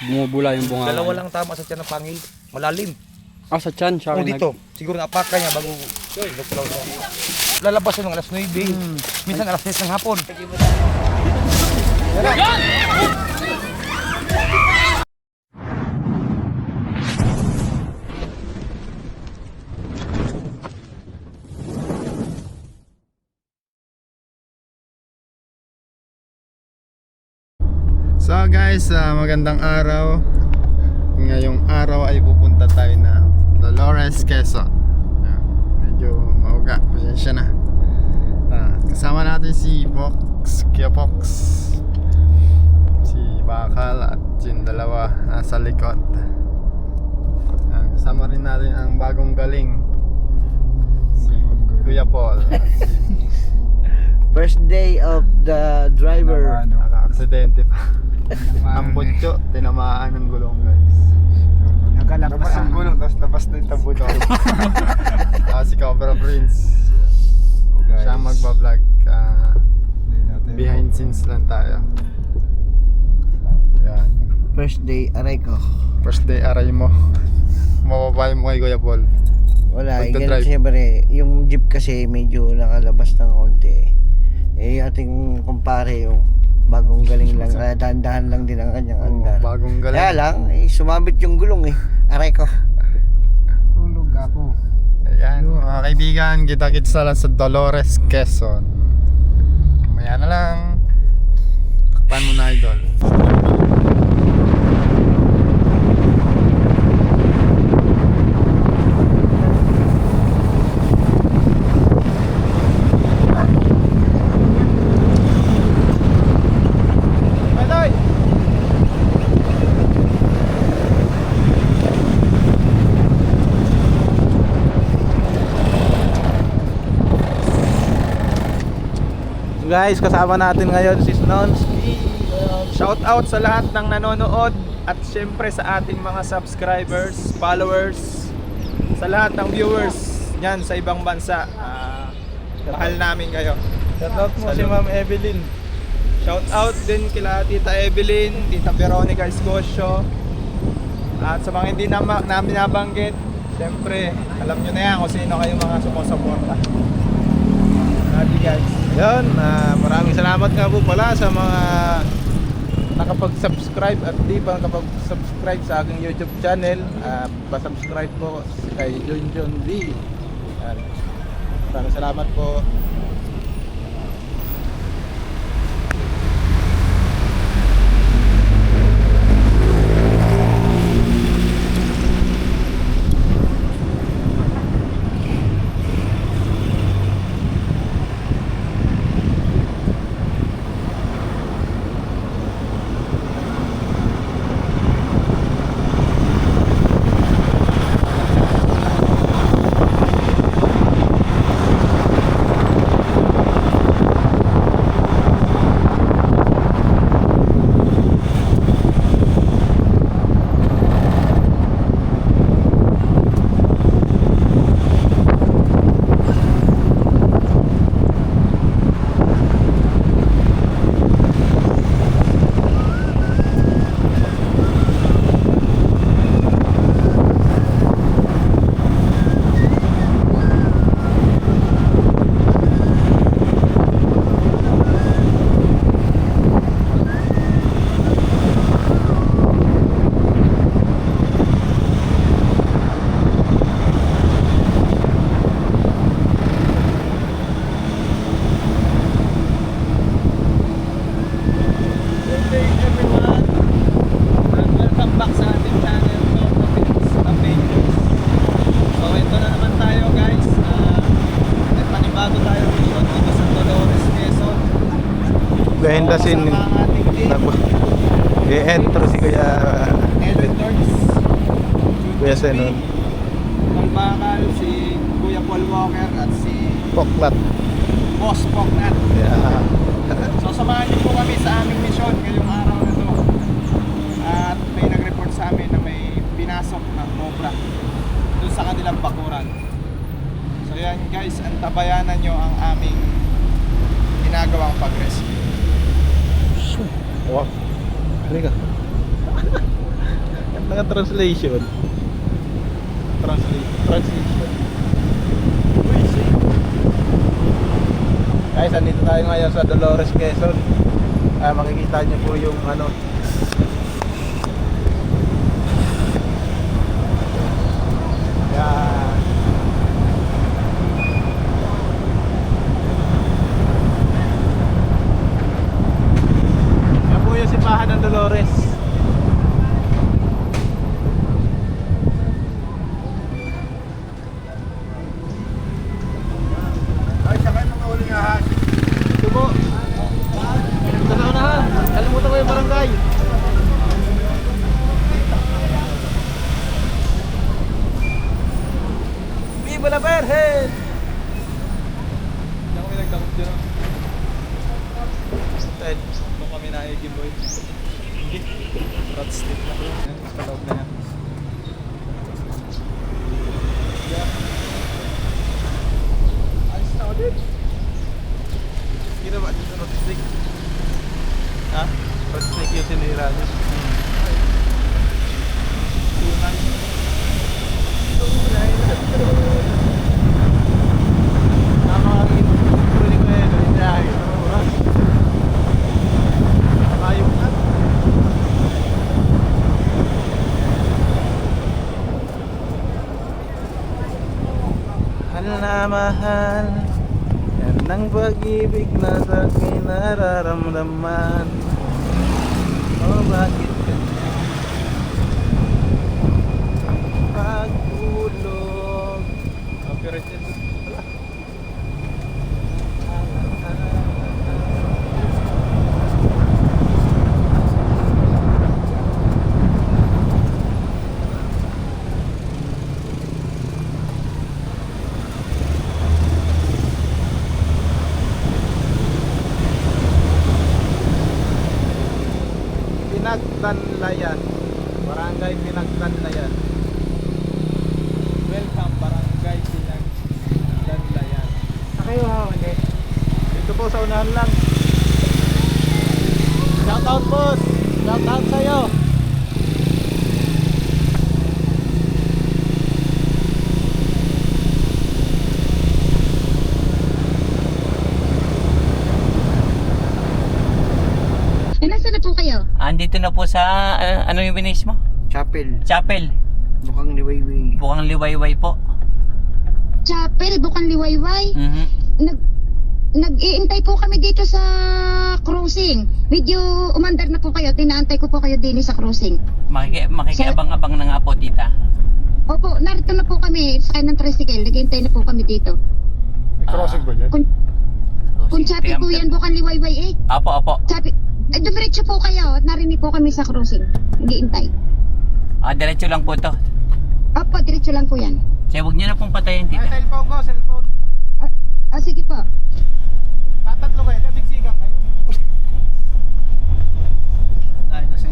bumubula yung bunga. Dalawa lang tama sa tiyan ng pangil. Malalim. Sa tiyan siya. O dito. Siguro napaka niya bago lalabas yun ng alas 9. Minsan alas 10 ng hapon. So guys, magandang araw. Ngayong araw ay pupunta tayo na Dolores, Quezon. Medyo mauga, pasensya na. Kasama natin si Box, Kuya Box, si Bakal at yung dalawa nasa likod. Kasama rin natin ang bagong galing, si Kuya Paul. First day of the driver. Naka-aksidente pa. Ang butyo, tinamaan ng gulong guys. Labas ang gulong, tapos labas na yung tabuto. Si Cobra Prince. Siya magbablog. Behind scenes lang tayo. Yan. First day, aray ko. First day, aray mo. Mababay mo kay Kuya Paul. Wala, Pagdadrive. ganun siyempre. Yung jeep kasi medyo nakalabas ng konti. Yung ating kumpare yung bagong galing lang. Kaya dahan-dahan lang din ang kanyang andar. Bagong galing. Kaya lang, sumabit yung gulong aray ko. Tulog ako. Ayan, mga kaibigan, kita-kits na lang sa Dolores, Quezon. Mamaya na lang. Takpan mo na, idol. Guys, kasama natin ngayon si Snonsky. Shout out sa lahat ng nanonood at syempre sa ating mga subscribers, followers, sa lahat ng viewers niyan sa ibang bansa. Mahal namin kayo. Shout out mo si Ma'am Evelyn. Shout out din kila Tita Evelyn, Tita Veronica Escocio. At sa mga hindi namin nabanggit, syempre alam nyo na yan kung sino kayo mga sumusuporta. Love you guys. Yun, maraming salamat nga po pala sa mga nakapag-subscribe at di pa nakapag-subscribe sa aking YouTube channel. Pa-subscribe po kay John V. Maraming salamat po. Gahendasin i-enter si Kuya Senon, Ang Bakal, si Kuya Paul Walker at si Poklat. Boss Poklat. Yeah. So samahan niyo po kami sa aming misyon ngayong araw na to. At may nag-report sa amin na may pinasok na cobra doon sa kanilang bakuran. So yan guys, antabayanan nyo ang aming ginagawang pag-rescue. Wow. Halika. Naka-translation. Translation. Guys, andito tayo ngayon sa Dolores, Quezon. Makikita niyo po yung ano. Yan. Yan po yung simbahan ng Dolores. Ay, sakay mga uling ahas. Ito po. Sa naunahan. Kalimutan ko yung barangay. Viva la Virgen! Hindi kami nagdakot dyan. Ted, kung kami naigim boy. Rat stick na. Yan, sa loob na yan. Ayos na ulit. Ginawa dito rat stick. Ha? Rat stick yung sinira niya. Tunay. Mahal, yan ang pag-ibig na sa akin nararamdaman. Oh, bakit ganyan? Pagulog. Copyright yan. Wala. Pinagtanlayan. Barangay Pinagtanlayan. Welcome Barangay Pinagtanlayan. Kayo ha, hindi. Dito po sa unahan lang. Shout out boss. Shout out sa'yo. Nasaan na po kayo? Andito na po sa, ano yung binis mo? Chapel. Chapel. Mukhang liwayway. Bukang liwayway po. Chapel, Bukang Liwayway. Mhm. Nag-iintay po kami dito sa crossing. Medyo umandar na po kayo. Tinaantay ko po kayo din sa crossing. Makikiabang-abang na nga po, tita. Opo, narito na po kami sa ng tricycle. Nag-iintay na po kami dito. Crossing ba dyan? Kung Chapel po yan, Bukang Liwayway eh. Apo, apo. Chapel, dumiretso po kayo. Narinig po kami sa crossing. Nag-iintay. Diretso lang po to. Opo, diretso lang po yan. Kaya huwag nyo na pong patayin, Ay, tita. cellphone ko, cellphone. Sige po. Tatatlo kayo, nasiksikan kayo. Ay, kasi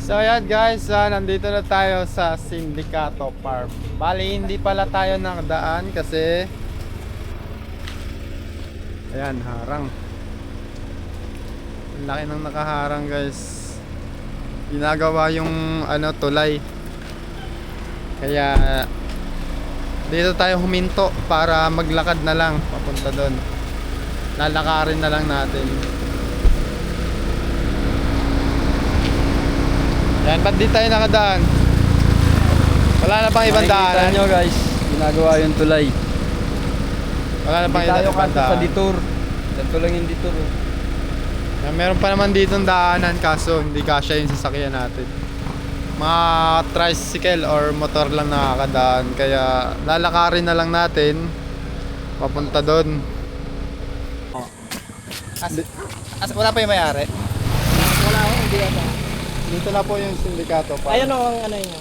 So yan guys, nandito na tayo sa Sindicato Farm. Bali, hindi pala tayo nakadaan kasi ayan, harang. Ang laki ng nakaharang guys. Ginagawa yung tulay. Kaya dito tayo huminto para maglakad na lang papunta doon. Lalakarin na lang natin. Yan, ba't di tayo nakadaan? Wala na pang ibang Makikita daanan. nyo guys, ginagawa yung tulay. Wala na pang Hindi tayo ibang kanto sa daanan. detour. Ganito lang yung detour. Oh. Yan, meron pa naman ditong daanan kaso hindi kasya yung sasakyan natin. Mga tricycle or motor lang nakakadaan. Kaya lalakarin na lang natin papunta doon. wala pa yung may-ari. Wala ako, hindi ako. Dito na po yung Sindikato Farm. Ayun o, ang ano niya.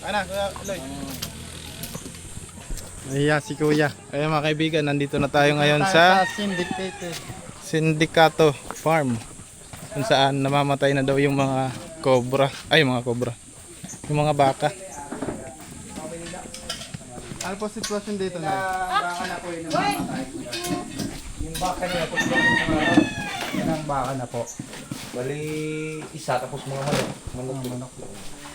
Ano, Kuya Lloyd? Ayan si Kuya. Ayun mga kaibigan, nandito na tayo ngayon Tayo sa Syndicated. Sindikato Farm. Kung saan namamatay na daw yung mga cobra. Ay, mga cobra. Yung mga baka. Ano po sitwasyon dito na? Yung baka niya po. Yan ang baka na po. Bali, isa tapos mga manok.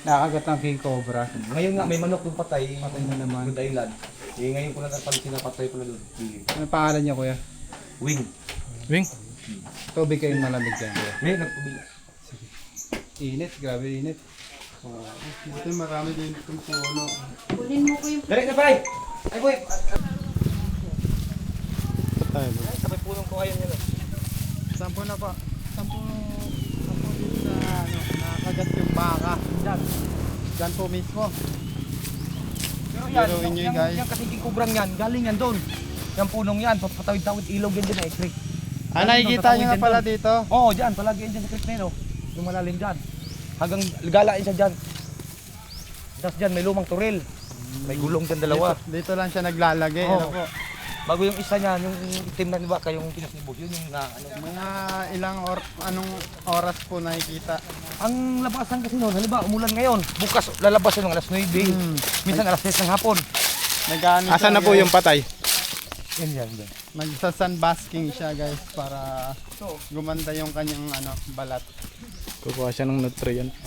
Nakagat ng king cobra. Ngayon nga, may manok doon patay. Patay na naman. Good Island. Ngayon ko lang napansin na patay pala doon. Ano pangalan niya, kuya? Wing. Wing? Tubig kayong malamig dyan, kuya. May nagpubili. Init, grabe init. Ito marami din itong puno. Direk na pare! Ay boy! Tayo mo. Sabay punong ko kayo nyo. Sampo na pa. Sampo dito na nakagat yung baka. Diyan po mismo. Pero Biruin nyo yun, guys. Yan kasi kubrang yan, galing yan doon. Yung punong yan, papatawid-tawid ilog yan din na creek. Nakikita nyo nga pala dito. Oo, dyan, palagi yan dyan sa creek na yun. Oh. Yung malalim dyan. Hanggang galain siya dyan. Tapos dyan, may lumang turil. May gulong dyan dalawa. Dito lang siya naglalagay. Oo. Ano po? Bago yung isa niya, yung itim na baka yung pinasnibog, yun yung na ano. Mga ilang anong oras po nakikita. Ang labasan kasi noon, halimbawa umulan ngayon, bukas lalabas yun ng alas 9, minsan alas 10 ng hapon. Asan na po yung patay? Yan. Nagsa-sunbasking siya guys para gumanda yung kanyang balat. Kukuha siya ng nutrients.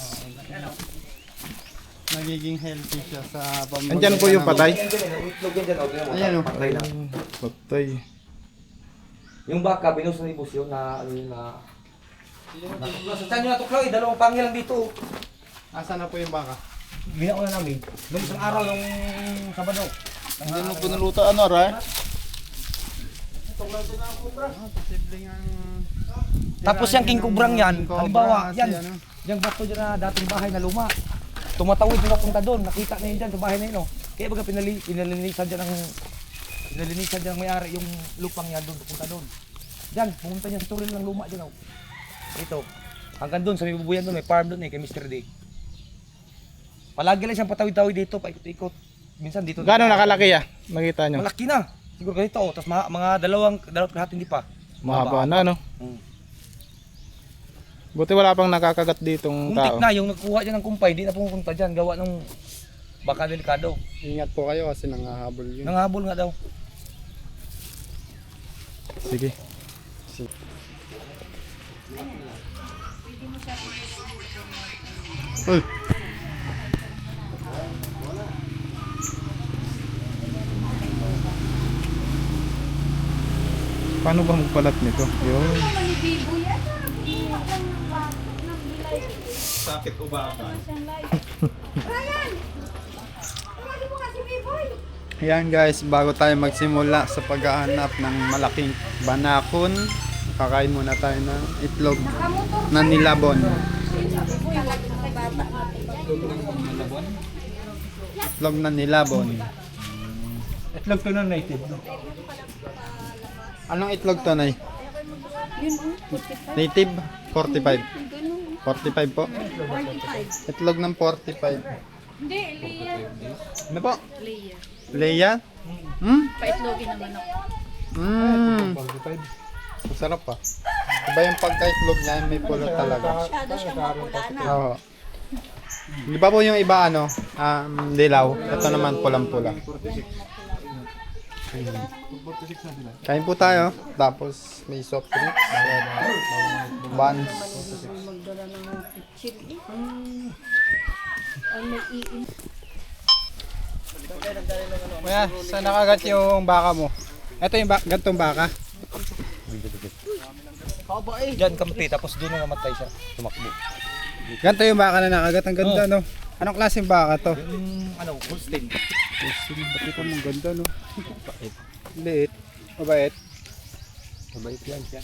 Nagiging healthy siya sa pamamagitan. Andyan po yung patay? Itlog yan dyan, o, tingnan mo. Ayan, oh. Patay na. Patay. Yung baka, binus na ibus yun na ano yun na... Saan nyo natuklaw eh, dalawang pangil lang dito. Asan na po yung baka? Binaon na namin. Noong isang araw nung Sabado. Hindi mo pinuluto Ray? Posibleng ang... Tapos yung king kubrang yan, King cobra halimbawa, kasi yan, ano. yung bato dyan na dating bahay na luma. Tumatawid yung napunta doon, nakita na yun dyan sa bahay na yun. Oh. Kaya baga pinalinisan dyan ng may-ari yung lupang yan doon, pupunta doon. Dyan, pumunta niya sa turil ng luma dyan. Oh. Ito, hanggang doon, sa may bubuyan doon, may farm doon kay Mr. D. Palagi lang siyang patawid-tawid dito, paikot-ikot. Minsan dito. Gano'ng nakalaki Nakita nyo? Malaki na. Siguro ganito, oh. Tapos mga dalawang kahit hindi pa. Mahaba na, no? Hmm. Buti wala pang nakakagat ditong Muntik tao. na, yung nagkuha dyan ng kumpay, di na pumunta dyan, gawa ng baka delikado. Ingat po kayo kasi nangahabol yun. Nangahabol nga daw. Sige. Uy! Paano ba magpalat nito? Yun. Sakit o baka? Yan guys, bago tayo magsimula sa paghahanap ng malaking banakon, kakain muna tayo ng itlog na nilabon. Itlog na nilabon. Itlog to na native. Anong itlog to, Nay? Native? 45. 45 po? 45. Itlog ng 45. Hindi, Leia. Ano po? Leia. Leia? Paitlogin naman ako. Masarap pa. Iba yung pagka-itlog niya, may pulot talaga. Masyado siyang mapulana. Oo. Di ba po yung iba dilaw? Ito naman pulang-pula. Kain po tayo. Tapos may soft drinks. Buns. Kuya, saan nakagat yung baka mo? Ito yung gantong baka. Diyan kampi, tapos doon na namatay siya. Tumakbo. Ganito yung baka na nakagat. Ang ganda, no? Anong klaseng baka to? Yung Holstein. Bakit mo ganda, no? Liit. Mabait. Mabait yan siya.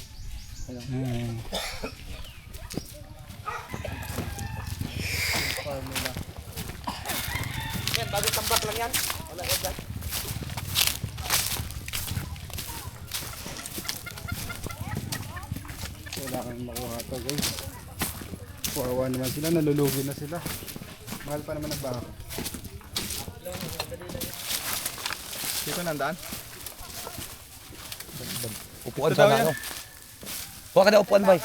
Yan, bago tambak lang yan. Wala yan dyan. Wala kang makuha to, guys. Kawawa naman sila. Nalulugi na sila. Mahal pa naman ang baka. Dito nandaan? Upuan sana ano. Huwag ka na upuan, bay.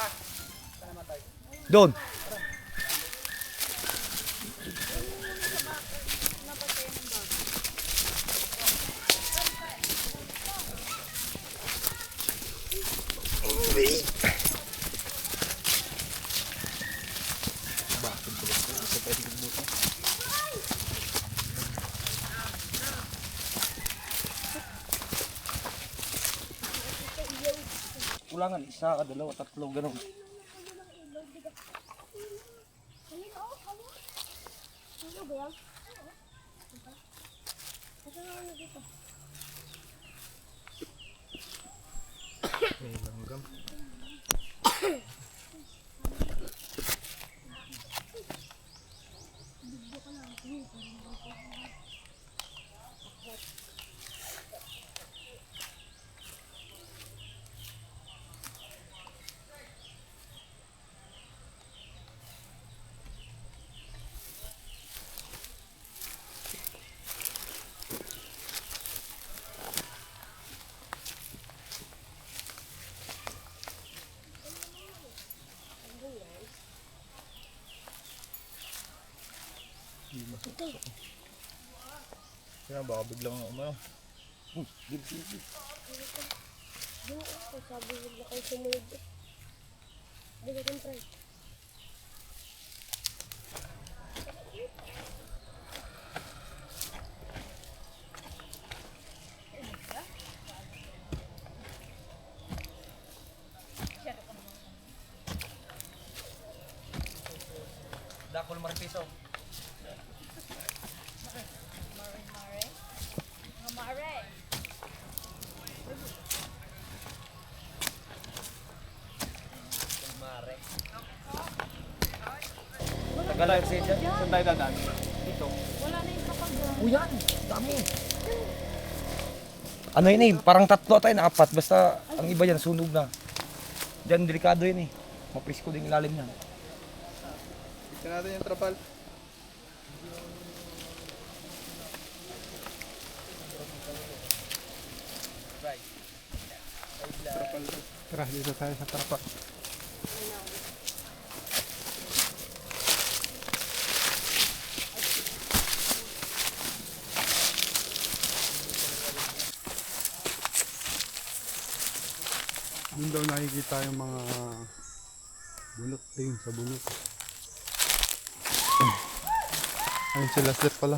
Doon. kailangan isa, dalawa, tatlo, ganun. May langgam. Kaya baka biglang umano. Dakol maripiso. Tagalan siya dyan. Saan tayo dadaan? Dito. Wala na yung kapag O yan, dami. Ano yun eh, parang tatlo tayo na apat. Basta ang iba yan, sunog na. Diyan, delikado yun eh. Maprisko din ilalim yan. Tignan natin yung trapal. Tara, dito tayo sa trapa. Doon daw nakikita yung mga bunot din sa bunot. Ayun sila sir pala.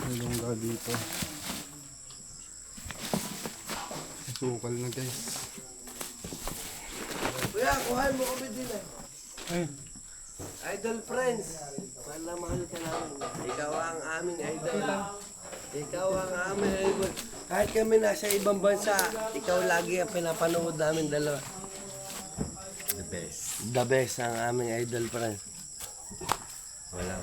May lungga dito. Sukal na guys. Kuya, kuhain mo kami din eh. Ay, Idol friends. Mahal na mahal ka namin. Ikaw ang aming idol. Ikaw ang aming idol. Kahit kami nasa ibang bansa, ikaw lagi ang pinapanood namin dalawa. The best. The best ang aming idol friends. Wala.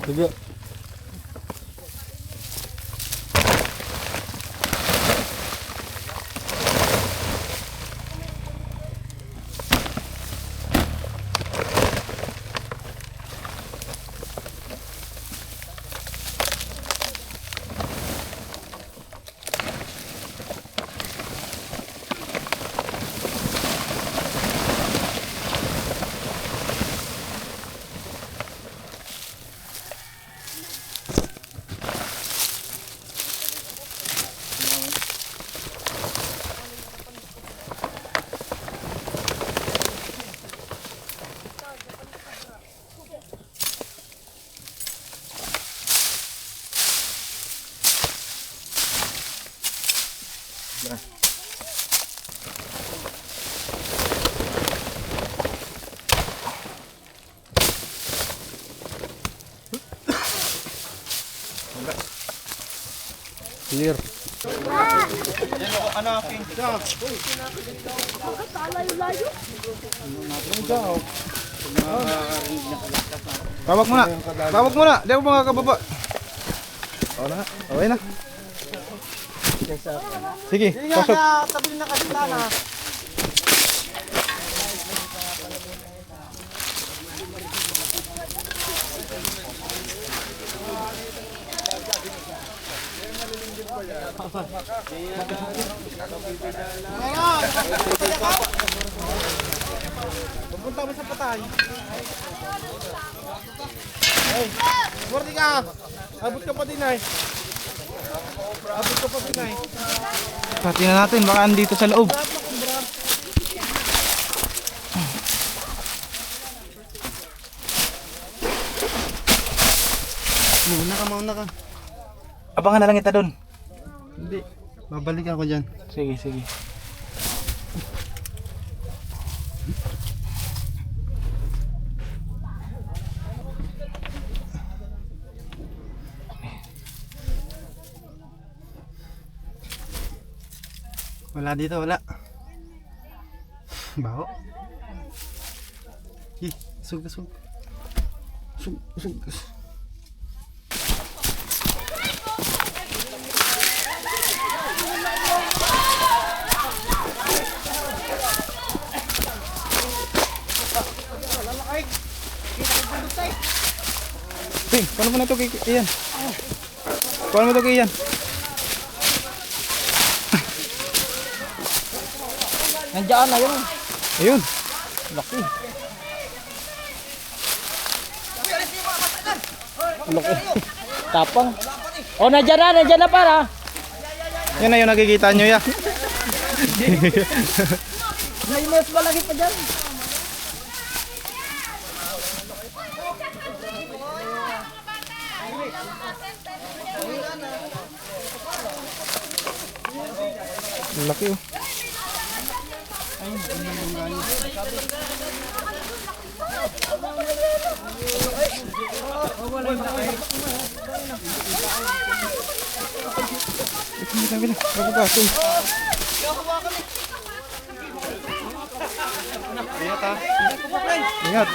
Sige. Clear. Ano, King? Tawag muna. Tawag muna. Di ako makakababa. O na. Okay na. Sige, pasok. Pupunta mo sa patay. Hey, mordi ka. Abot ka pa din ay. Abot ka pa din ay. Tingnan natin baka andito sa loob. Mauna ka. Abangan na lang kita doon. Hindi. Babalik ako dyan. Sige, sige. Wala dito, wala. Baho. Sug. Ting, paano mo na ito kay Ian? Paano mo ito kay Ian? Nandiyan na yun. Ayun. Laki. Laki. Tapang. Oh, nandiyan na para. Yan na yung nakikita nyo ya. May mas malaki pa dyan. Laki oh. Ingat.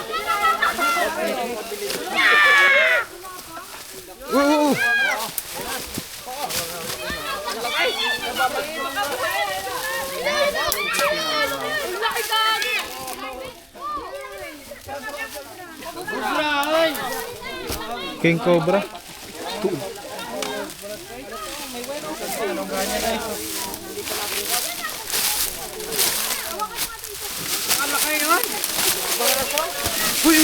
King Cobra. Uy.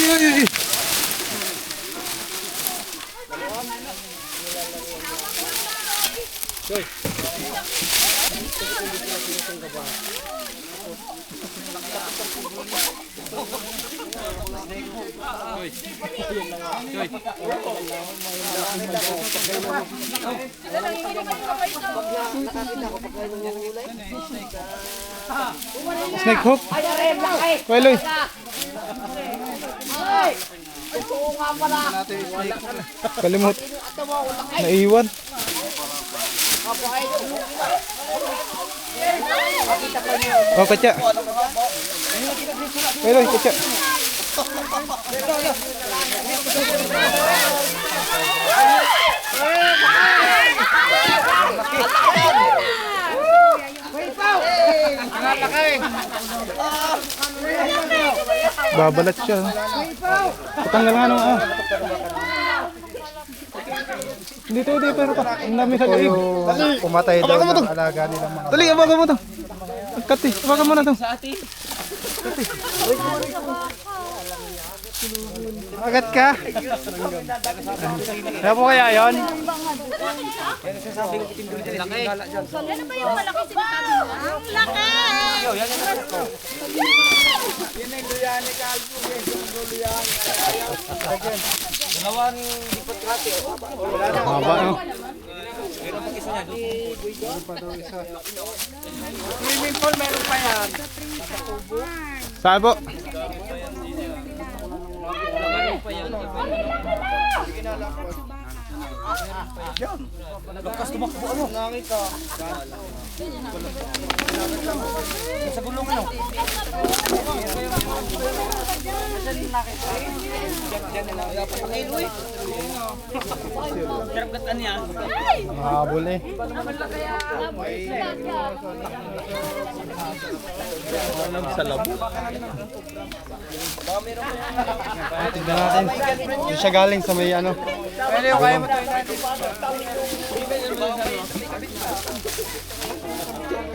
Snake hook. Weloy. Kalimut. Naiwan. Oh, kaca. Weloy, kaca. Babalat siya. Patanggal nga nung Dito pero pa. Ang dami sa gaib. Pumatay daw ng alaga nilang mga. Dali, abagan mo to. Kati, abagan mo na to. Agat ka. Kaya po kaya yun? Ano ba yung malaki sinasabi mo? Ang laki! Haba no? Swimming pool meron pa yan. Saan po? Lakas tumakbo ano? Nakita. Sa gulong ano? Mahabol eh. Sa labo. Tignan natin. Hindi siya galing sa may ano. Pwede yung kaya mo tayo natin.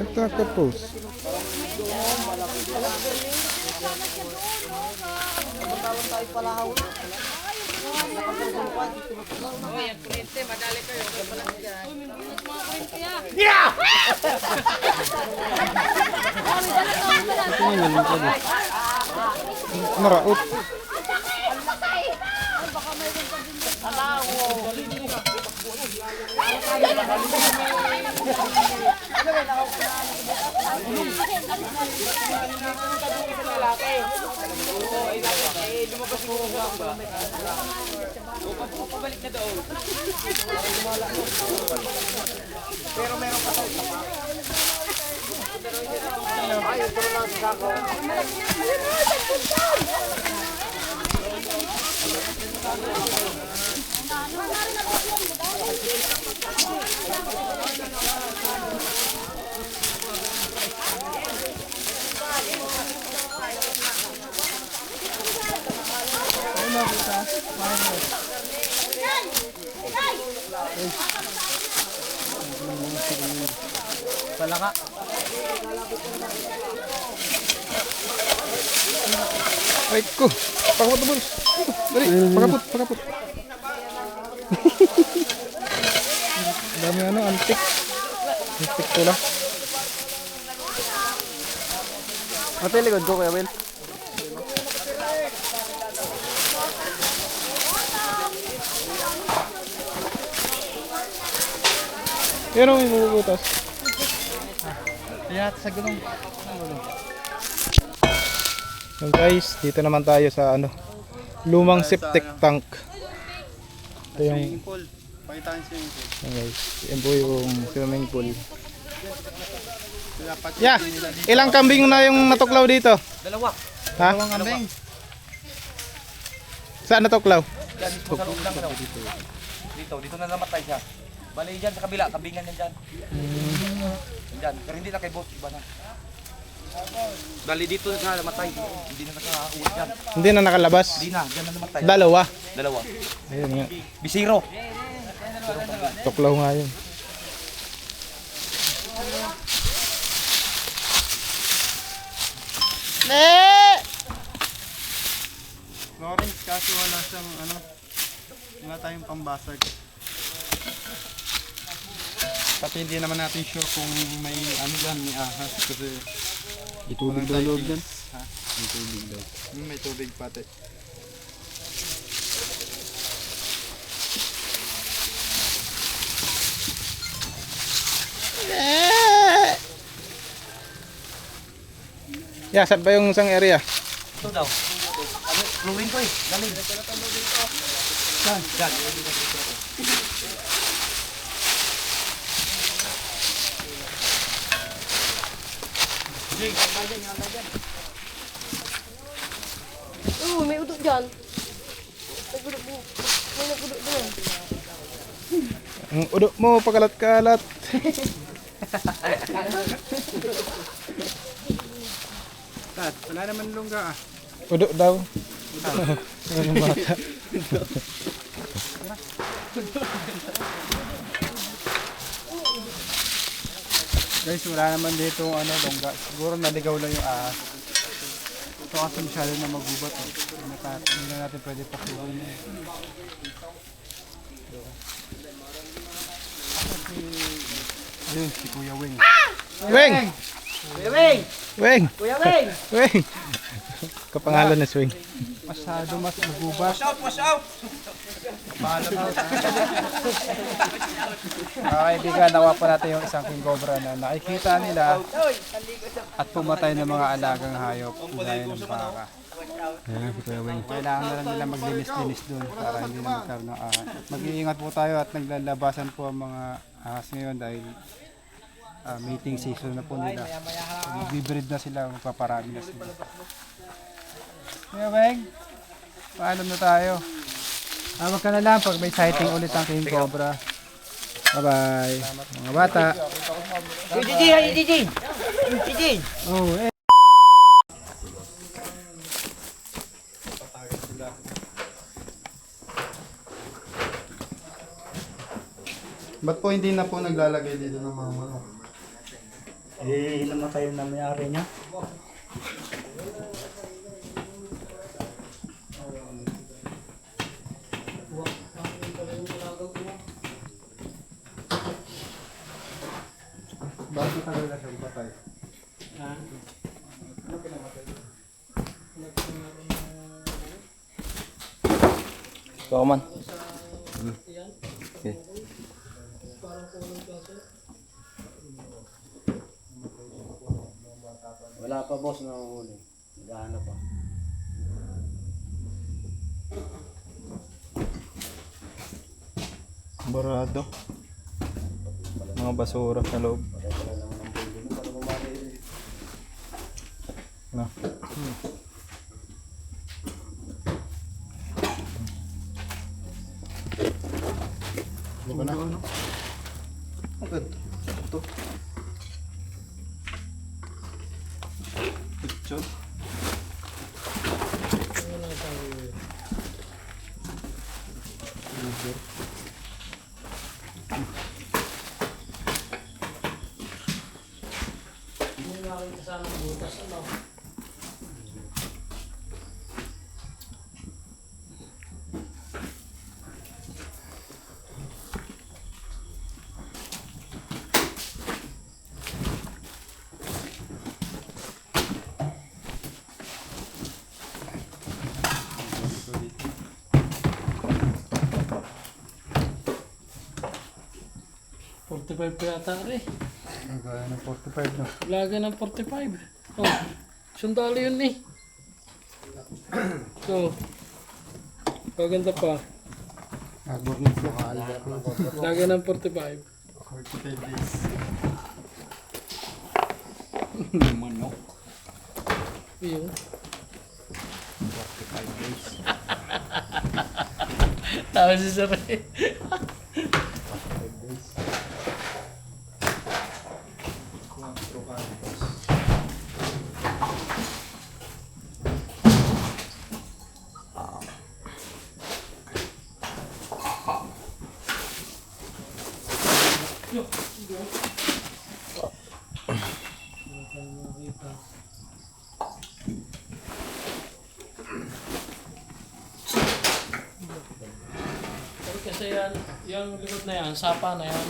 Nagtatapos. Maraot. Palaka. Ay ko. Pakapot na boss. Dali, pakapot. Dami ano, antik. Antik to lang. Ate, likod ko, Kuya Will. Yan o, may mabubutas. Kaya sa gulong. So guys, dito naman tayo sa ano, lumang septic tank. Ito yung Pool. Pakitaan swimming pool. Ayan guys, yan po yung swimming pool. Yeah, ilang kambing na yung natuklaw dito? Dalawa. Ha? Kambing. Saan natuklaw? Yan mismo sa loob lang ano. Dito na namatay siya. Bali dyan sa kabila, kambingan yan dyan. Dyan, pero hindi na kay boss, iba na. Bali dito na namatay, hindi na nakauwi dyan. Hindi na nakalabas? Hindi na, dyan na namatay. Dalawa. Dalawa. Ayun nga, Bisiro. tuklaw nga yun. Lawrence, kaso wala siyang ano, wala tayong pambasag. Pati hindi naman natin sure kung may ano dyan, may ahas. Kasi Itubig daw loob dyan. Ha? May tubig daw. May tubig pati. Yeah, saan ba yung isang area? Ito daw. Ano, chlorine ko eh, galing. Dyan, dyan. Oo, may udok dyan. Nagudok mo. May nagudok doon. Ang udo mo, pakalat-kalat. Tat, wala naman lungga ah. Udo daw. Yung bata. Guys, wala naman dito ano, lungga. Siguro naligaw lang yung ahas. Ito kasi masyado na magubat. Hindi na natin pwede pasukin. Ayun, si Kuya Wing. Weng! Kuya Weng! Weng! Kuya Weng! Weng! Kapangalan na swing. Masyado mas magubat. Watch out! Mga kaibigan, nawa po natin yung isang king cobra na nakikita nila at pumatay ng mga alagang hayop gaya ng baka. Ayan, si Kuya Weng. Kailangan na lang nila maglinis-linis doon para hindi na magkaroon ng ahas. Mag-iingat po tayo at naglalabasan po ang mga ahas ngayon dahil mating season na po nila. Magbibreed na sila, magpaparami na sila. Kuya Weng, paalam na tayo. Tawag ka na lang pag may sighting ulit ang King Cobra. Bye-bye. Mga bata. Oh, eh. Ba't po hindi na po naglalagay dito ng mga manok? Eh, ilan na tayo na may-ari niya? Bakit matagal na siyang patay? Common. Okay. Wala pa boss na huli. Naghahanap pa. Barado. Mga basura sa loob. Na. Ano ba na? Agad. Ito. Picture. $45 pa yata rin. Ang gaya ng 45 no. Laga ng 45. Oh, sundalo yun eh. So, paganda pa. Agbor na po. Laga ng 45. 45 days. Manok. Yun. 45 days. Tawa si Sir eh. Kasi yan, yung likod na yan, sapa na yan.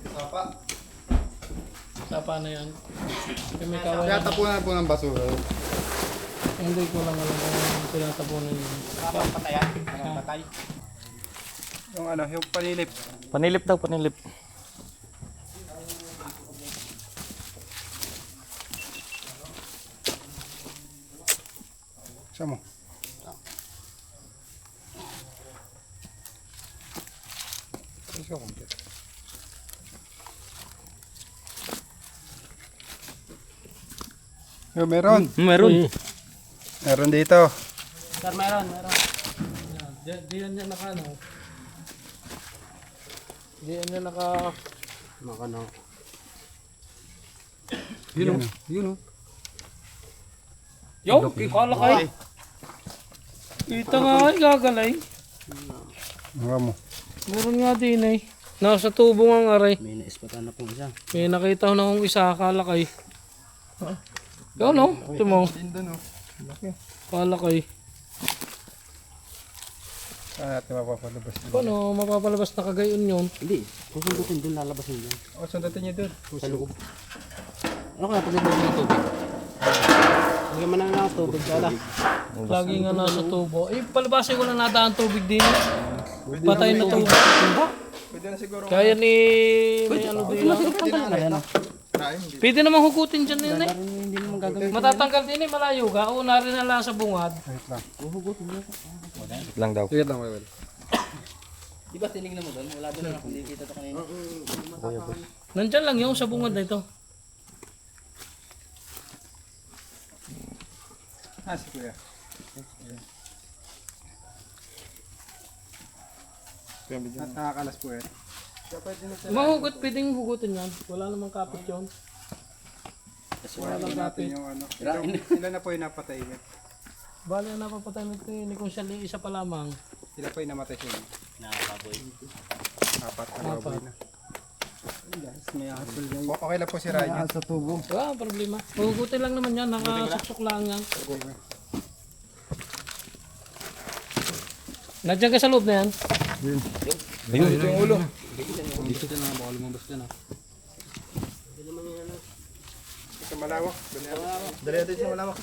Sapa. Sapa na yan. Kaya may kawalan Kaya na. tapunan po ng basura. Hindi ko lang alam kung tinatapunan yun. Parang patayan. Parang patay. Yung ano, yung panilip. Panilip daw, panilip. Saan mo? Isa ko. Yo, meron. Meron. Meron dito. Sir, meron. Diyan niya naka ano. Diyan niya naka... Makano. Yun o. Yun o. Yo, kala kay. Kita nga ay gagalay. Mga mo. Meron nga din eh. Nasa tubo nga aray. May naispatan na pong isa. May nakita ko na kong isa akala kay. Yo no, ito mo. Tindo no. Akala kay. Saan natin mapapalabas dito? Ano, mapapalabas na kagayon yun. Hindi. Kung sundutin doon, lalabasin doon. O, sundatin niyo doon. Sa loob. Ano kaya pag nagbubuhay ng tubig? Lagyan mo na lang ng tubig. Kala. Lagi nga nasa tubo. Eh, palabasin ko na nadaan tubig din. Patay na tubo. Pwede na siguro. Kaya ni... May ano din lang. Tanggalin na yan. Pwede naman hugutin dyan yun eh. Matatanggal din eh, malayo ka. O narin na lang sa bungad. Lang daw. Di ba tinignan mo doon? Wala doon na nakikita to kanina. Nandyan lang yung sa bungad na ito. Si Kuya. At nakakalas po yan. Mahugot, pwedeng hugutin yan. Wala namang kapit yun. Wala lang kapit. Yung ano. Sila na po yung napatay niya. Bali na napapatay nito ni kung siya isa pa lamang. Sila po yung namatay siya. Nakababoy. Apat na baboy na. Okay lang po si Ryan. Sa tubo. Wala problema. Hugutin lang naman yan. Nakasuksok lang yan. Nandiyan ka sa loob na yan. Ayun, ito yung ulo. Dito ka na baka lumabas dyan ah. Sa malawak. Dali natin sa malawak.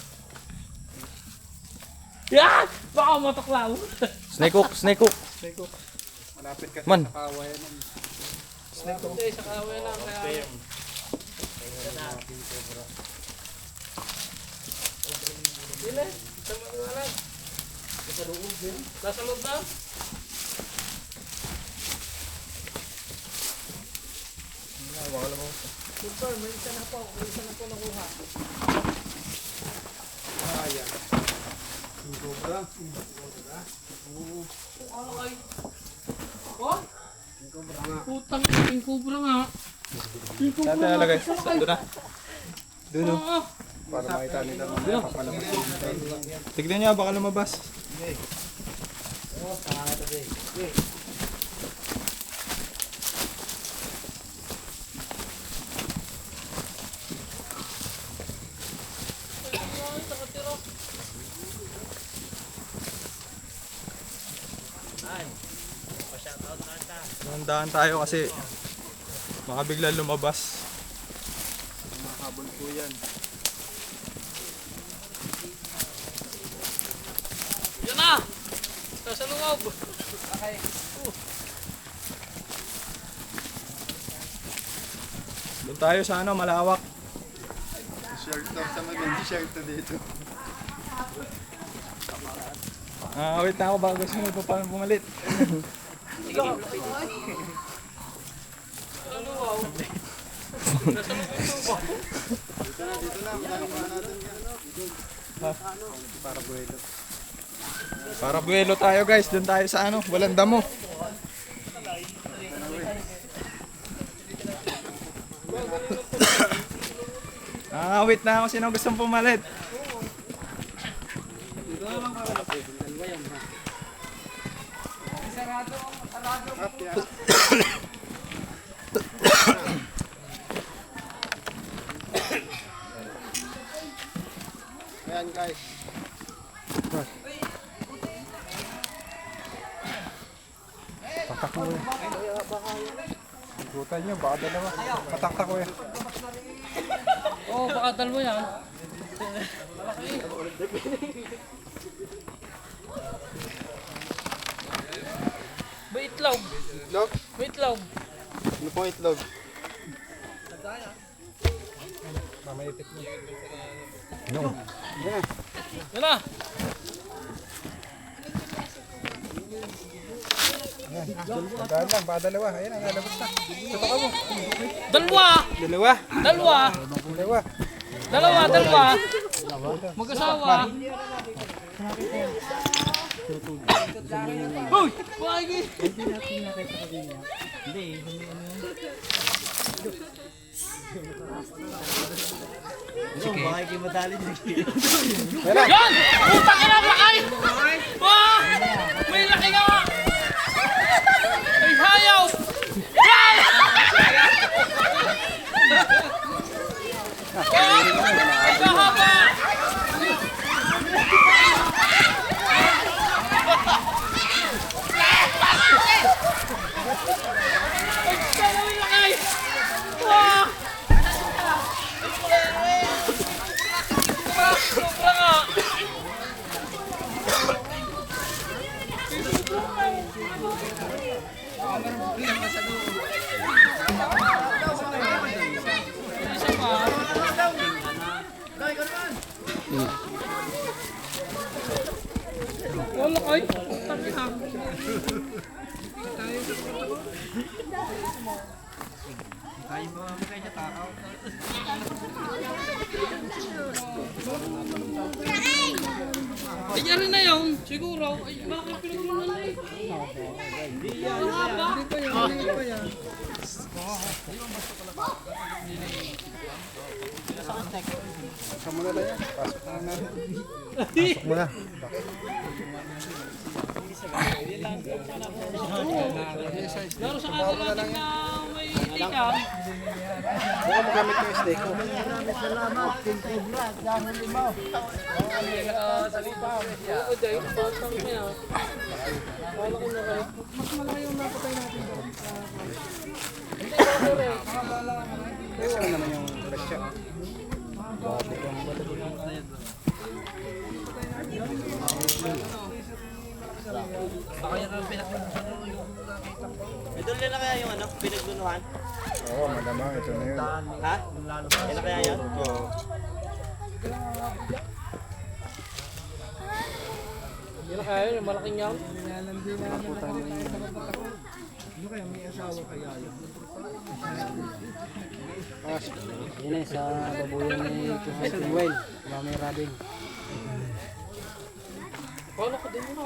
Yan! Baka mataklaw. Snake hook, snake hook. Malapit kasi Man. sa kawayan. Hindi, sa kaaway lang. Kaya... Dili, sa mga lang. Nasa loob na? Super, may isa na po. May isa na po nakuha. Ano kayo? Oh? Putang king cobra nga. King cobra nga. Nalagay. Doon na. Doon. Para makita nila mga papalabas. Tignan niya, baka lumabas. Nandahan tayo kasi baka bigla lumabas. Habol po yan. Yan na! Nasa loob! Okay. Doon tayo sa ano, malawak. Shirt to. Sa maganda shirt to dito. Wait na ako bago siya magpapalang pumalit. Para buwelo tayo guys, doon tayo sa ano, walang damo. Wait na ako, sino gustong pumalit? Ayan guys. Patak mo yan. Ikutan nyo, baka dalawa. Patak ko yan. Oo, baka dalawa yan. May itlog. Itlog? May itlog. Ano pong itlog? Mamayipit mo. Yan na. Dahil lang, baka dalawa. Ayan, ang lalabas na. Tutok mo. Dalawa. Dalawa. Dalawa. Dalawa. Dalawa. Mag-asawa. Hoy! Wagi! Yan! Putang ina, laki! Wah! May laki nga! May hayaw! Yan! Ang kahaba! Ay, sana may laki! Wah! Sobra nga! Wala kayo. Ay, yari na yun. Siguro. Ay, bakit pinaglunan na eh? Hindi pa yan. Pasok mo na lang yan. Pasok na natin. Pasok mo na. Laro sa kanila natin na may itikam. Baka magamit ko yung steak ko. Oo, dahil batang niya. Kala ko na kayo. Mas malaki yung napatay natin doon. Hindi, correct. Kasi naman yung presyo. Idol na kaya yung ano, pinagbunuhan? Oo, malamang ito na yun. Ha? Yan na kaya yan? Oo. Hindi na kaya yun, yung malaking yan. Yun eh, sa babuyan ni Kuya Well. May rabing. Paano ko din mo?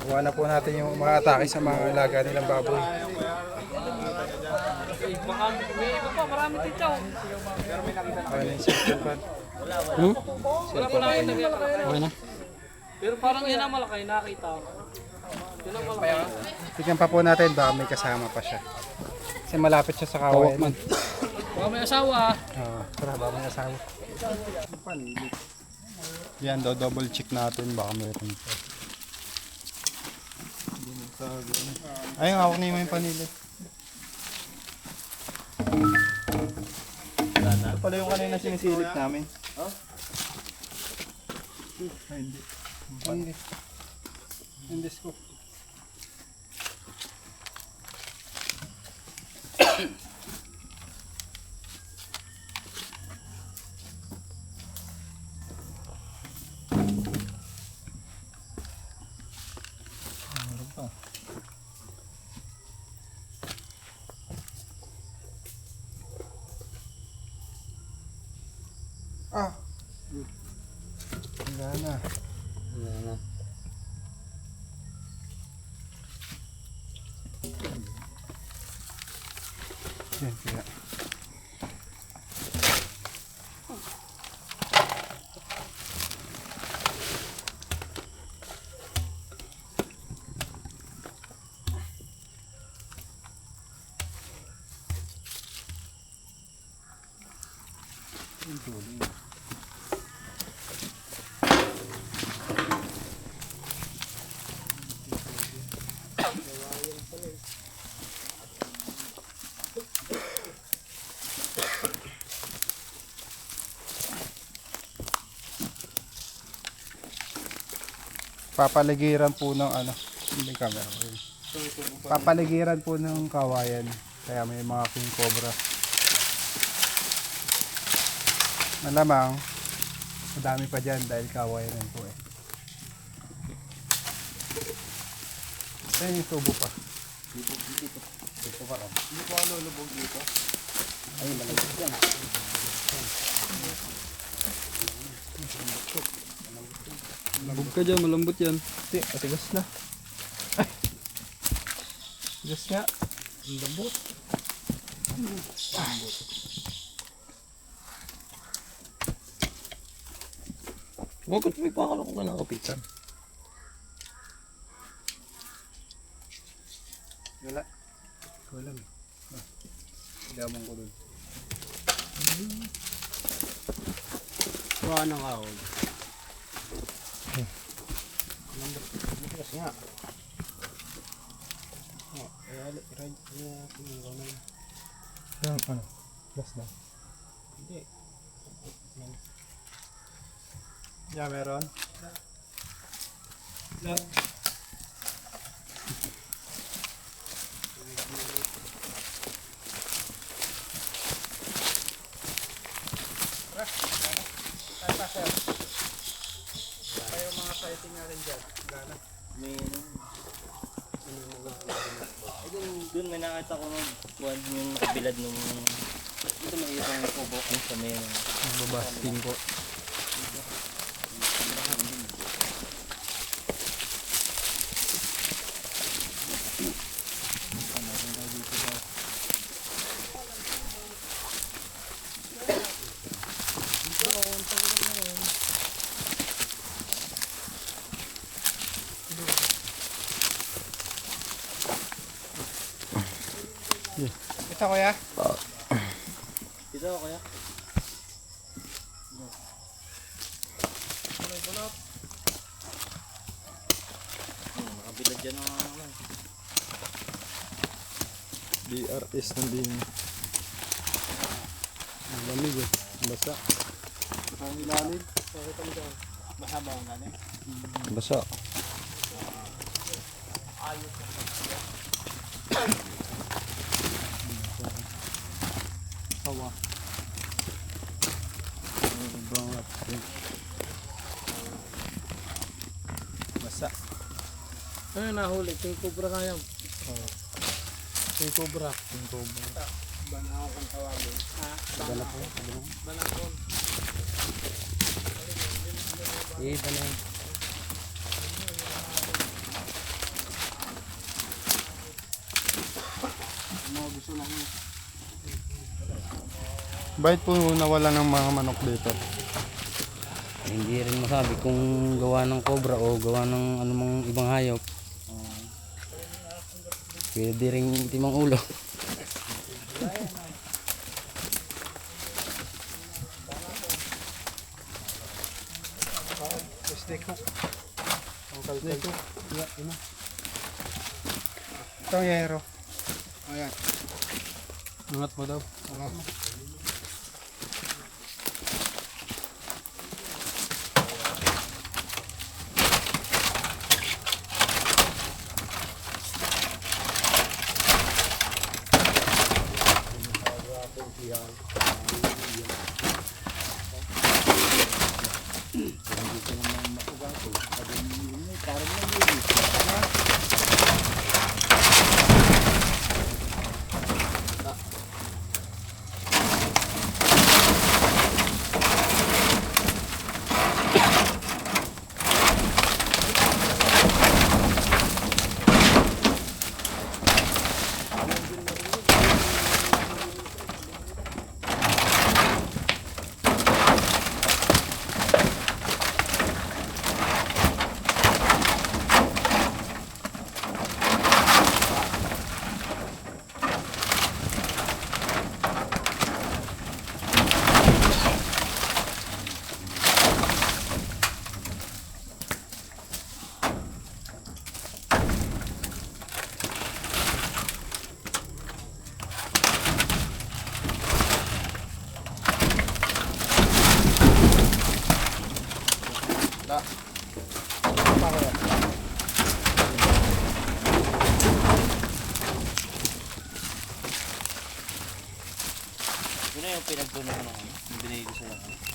Kuha na po natin yung mga atake sa mga alaga nilang baboy. Baka may iba pa, marami dito. Kaya na yung cellphone. Wala pa lang yung Okay na? pero parang yan ang malaki, nakita ko. Yun ang malaki. Tignan pa po natin, baka may kasama pa siya. Kasi malapit siya sa kawayan. Baka may asawa. Oo, tara, baka may asawa. Yan, double check natin, baka mayroon pa. Ayun, hawak niyo yung panili. Ito pala yung kanina sinisilip namin. Ay, hindi. Panili. Hindi ko. Ah. Wala na. Wala na. Yan, kaya. Papaligiran po ng ano, hindi camera ko yun. Papaligiran po ng kawayan, kaya may mga king cobra. Malamang, madami pa dyan dahil kawayan yan po eh. Ayan yung tubo pa. Dito pa rin. Hindi po ako lulubog dito. Ay, malabot yan. Labog ka dyan, malambot yan. Hindi, matigas na. Ay! Tigas nga. Ang lambot. Bakit may pakala ko ka nakapitan? Wala. Wala. Damang ko dun. Kuha ng ahon. Matigas nga. Oh, i-ride niya tingin na. Yan, ano? Gas na. Hindi. Yeah, meron. sir. Kayo mga sighting nga rin dyan. Gana. Doon may nakita ko nung buwan yung nakabilad nung ito may isang kubo yung sa may Babasting po. Ito kuya? dito kaya. Nakabilad dyan ang ano. DRS ng din. Ang lamig eh. Basa. Ang ilalim. Bakit ang dyan? Mahaba ang galing. Basa. Sawa. Basa. Ano nahuli? King Cobra kaya. King Cobra. Banaw kang tawagin. Banakon. Mga gusto lang yun. Bakit po nawala ng mga manok dito? Hindi rin masabi kung gawa ng cobra o gawa ng anumang ibang hayop. Pwede rin timang ulo. Snake hook. Snake hook. Yeah, yun na. Itong yero. Ayan. Angat mo daw. Angat mo. Yun na yung pinagtunan ko yung binigay ko sa'yo.